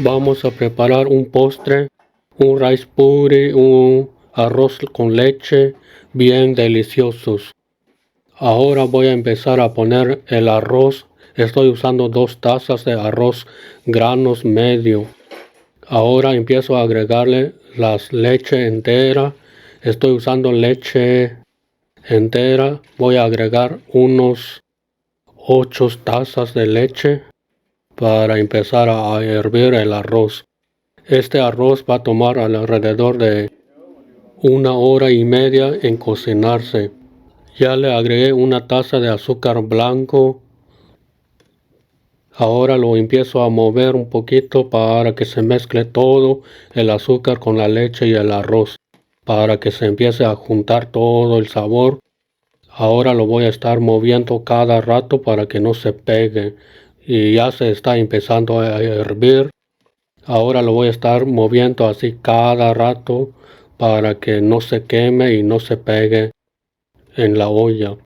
Vamos a preparar un postre, un rice puri, un arroz con leche, bien deliciosos. Ahora voy a empezar a poner el arroz. Estoy usando 2 tazas de arroz granos medio. Ahora empiezo a agregarle las leche entera. Estoy usando leche entera. Voy a agregar unos 8 tazas de leche para empezar a hervir el arroz. Este arroz va a tomar alrededor de 1 hora y media en cocinarse. Ya le agregué una taza de azúcar blanco. Ahora lo empiezo a mover un poquito para que se mezcle todo el azúcar con la leche y el arroz, para que se empiece a juntar todo el sabor. Ahora lo voy a estar moviendo cada rato para que no se pegue, y ya se está empezando a hervir. Ahora lo voy a estar moviendo así cada rato para que no se queme y no se pegue en la olla.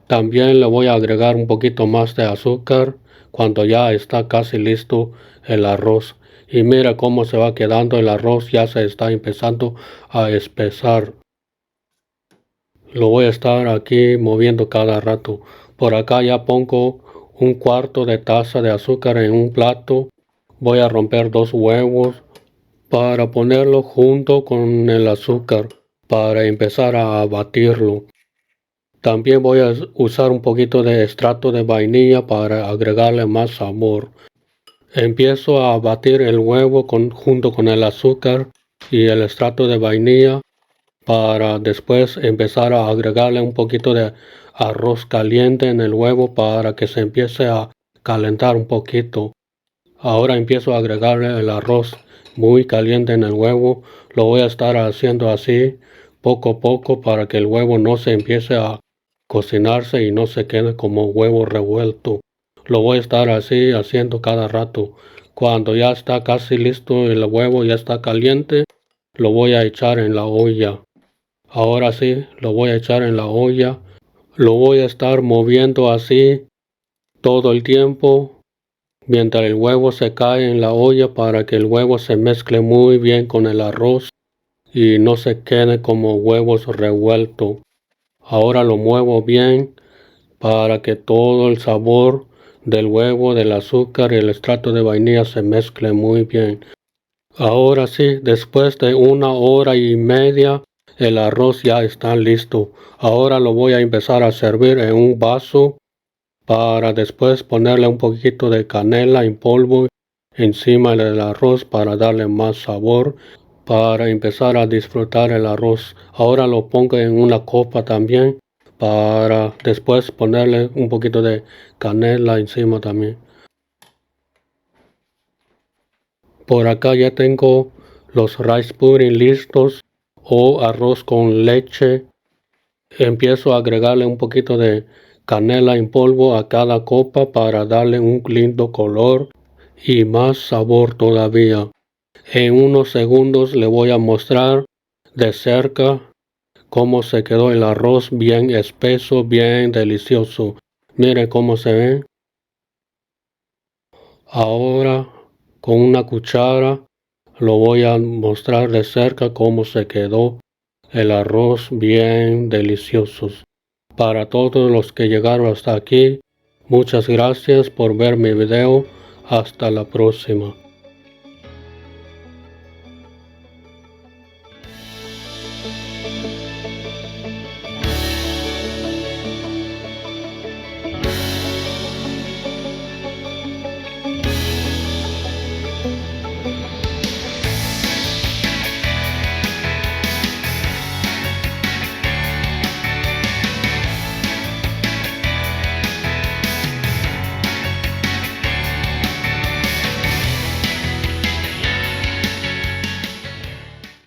También le voy a agregar un poquito más de azúcar cuando ya está casi listo el arroz. Y mira cómo se va quedando el arroz, ya se está empezando a espesar. Lo voy a estar aquí moviendo cada rato. Por acá ya pongo 1/4 de taza de azúcar en un plato. Voy a romper 2 huevos para ponerlo junto con el azúcar para empezar a batirlo. También voy a usar un poquito de extracto de vainilla para agregarle más sabor. Empiezo a batir el huevo junto con el azúcar y el extracto de vainilla para después empezar a agregarle un poquito de arroz caliente en el huevo para que se empiece a calentar un poquito. Ahora empiezo a agregarle el arroz muy caliente en el huevo. Lo voy a estar haciendo así poco a poco para que el huevo no se empiece a cocinarse y no se quede como huevo revuelto. Lo voy a estar así haciendo cada rato. Cuando ya está casi listo el huevo, ya está caliente, lo voy a echar en la olla. Ahora sí, lo voy a echar en la olla. Lo voy a estar moviendo así todo el tiempo mientras el huevo se cae en la olla para que el huevo se mezcle muy bien con el arroz y no se quede como huevos revueltos. Ahora lo muevo bien para que todo el sabor del huevo, del azúcar y el extracto de vainilla se mezcle muy bien. Ahora sí, después de 1 hora y media, el arroz ya está listo. Ahora lo voy a empezar a servir en un vaso para después ponerle un poquito de canela en polvo encima del arroz para darle más sabor, para empezar a disfrutar el arroz. Ahora lo pongo en una copa también para después ponerle un poquito de canela encima también. Por acá ya tengo los rice pudding listos o arroz con leche. Empiezo a agregarle un poquito de canela en polvo a cada copa para darle un lindo color y más sabor todavía. En unos segundos le voy a mostrar de cerca cómo se quedó el arroz bien espeso, bien delicioso. Mire cómo se ve. Ahora con una cuchara lo voy a mostrar de cerca cómo se quedó el arroz bien delicioso. Para todos los que llegaron hasta aquí, muchas gracias por ver mi video. Hasta la próxima.